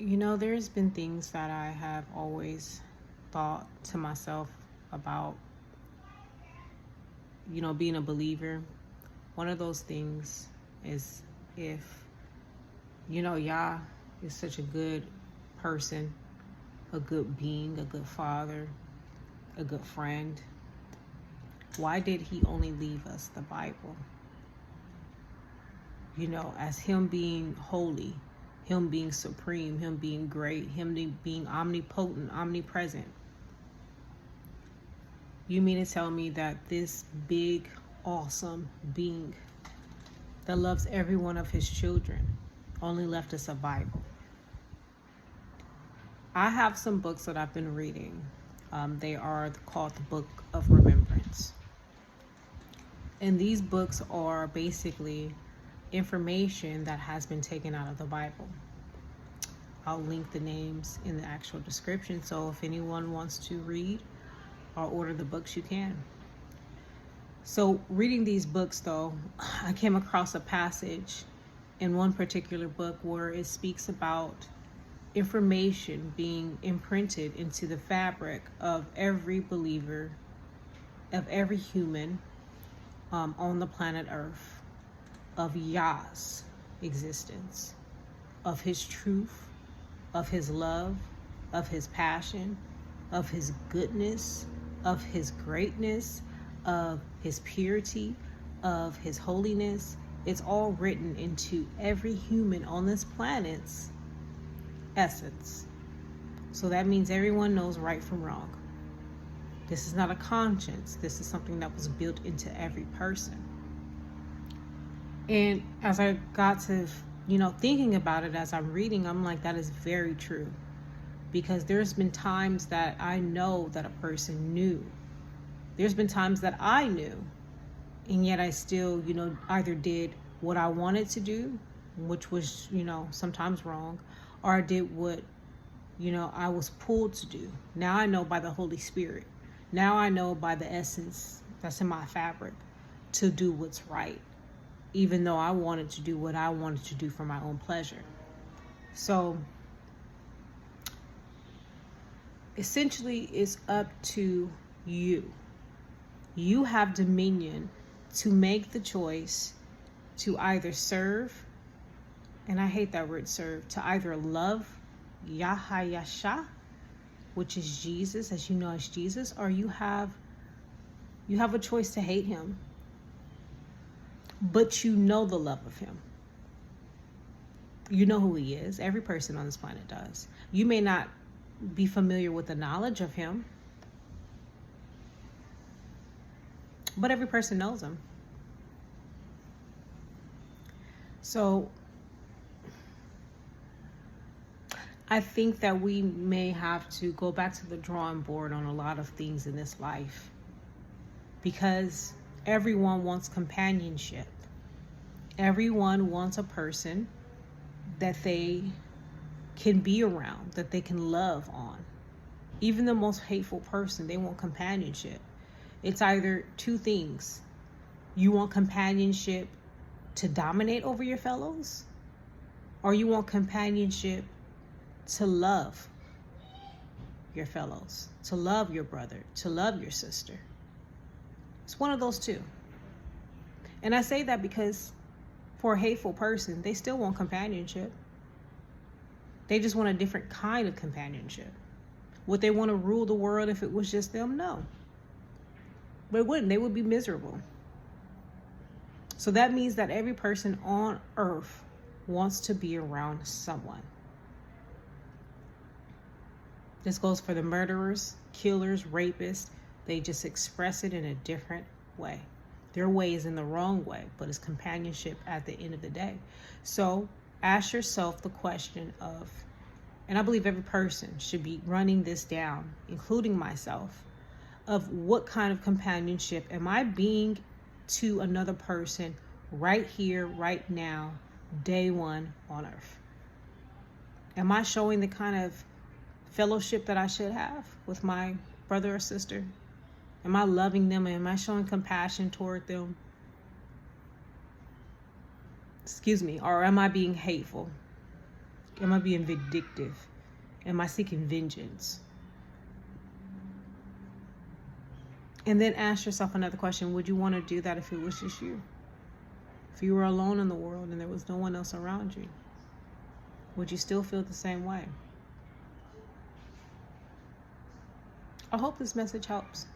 There's been things that I have always thought to myself about, being a believer. One of those things is if, Yah is such a good person, a good being, a good father, a good friend, why did he only leave us the Bible? As him being holy, him being supreme, him being great, him being omnipotent, omnipresent. You mean to tell me that this big, awesome being that loves every one of his children only left us a Bible? I have some books that I've been reading. They are called the Book of Remembrance. And these books are basically information that has been taken out of the Bible. I'll link the names in the actual description, so if anyone wants to read or order the books, you can. So reading these books, though, I came across a passage in one particular book where it speaks about information being imprinted into the fabric of every believer, of every human on the planet Earth, of Yah's existence, of his truth, of his love, of his passion, of his goodness, of his greatness, of his purity, of his holiness. It's all written into every human on this planet's essence. So that means everyone knows right from wrong. This is not a conscience. This is something that was built into every person. And as I got to, thinking about it as I'm reading, I'm like, that is very true. Because there's been times that I know that a person knew. There's been times that I knew, and yet I still, either did what I wanted to do, which was, sometimes wrong, or I did what, I was pulled to do. Now I know by the Holy Spirit. Now I know by the essence that's in my fabric to do what's right, even though I wanted to do what I wanted to do for my own pleasure. So essentially, it's up to you. You have dominion to make the choice to either serve, and I hate that word serve, to either love YaHaYaSha, which is Jesus, as you know as Jesus, or you have a choice to hate him, but you know the love of him. You know who he is. Every person on this planet does. You may not be familiar with the knowledge of him, but every person knows him. So I think that we may have to go back to the drawing board on a lot of things in this life, because everyone wants companionship. Everyone wants a person that they can be around, that they can love on. Even the most hateful person, they want companionship. It's either two things. You want companionship to dominate over your fellows, or you want companionship to love your fellows, to love your brother, to love your sister. It's one of those two. And I say that because for a hateful person, they still want companionship. They just want a different kind of companionship. Would they want to rule the world if it was just them? No. They wouldn't. They would be miserable. So that means that every person on earth wants to be around someone. This goes for the murderers, killers, rapists. They just express it in a different way. Their way is in the wrong way, but it's companionship at the end of the day. So ask yourself the question of, and I believe every person should be running this down, including myself, of what kind of companionship am I being to another person right here, right now, day one on earth? Am I showing the kind of fellowship that I should have with my brother or sister? Am I loving them? Am I showing compassion toward them? Or am I being hateful? Am I being vindictive? Am I seeking vengeance? And then ask yourself another question. Would you want to do that if it was just you? If you were alone in the world and there was no one else around you, would you still feel the same way? I hope this message helps.